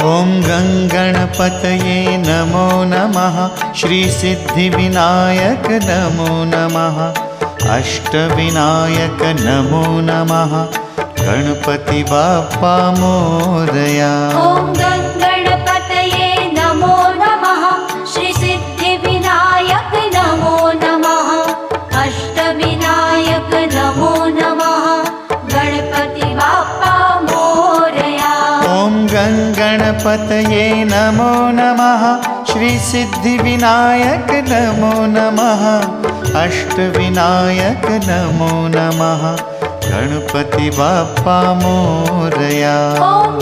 ॐ गणपतये नमो नमः। श्री सिद्धिविनायक नमो नमः। अष्टविनायक नमो नमः। गणपति बाप्पा मोरया। ॐ गणपतये नमो नमः। श्री सिद्धिविनायक नमो नमः। अष्टविनायक नमो नमः। गणपति बाप्पा मोरया। ॐ गणपतये नमो नमः। श्री सिद्धिविनायक नमो नमः। अष्टविनायक नमो नमः। गणपति बाप्पा मोरया। ॐ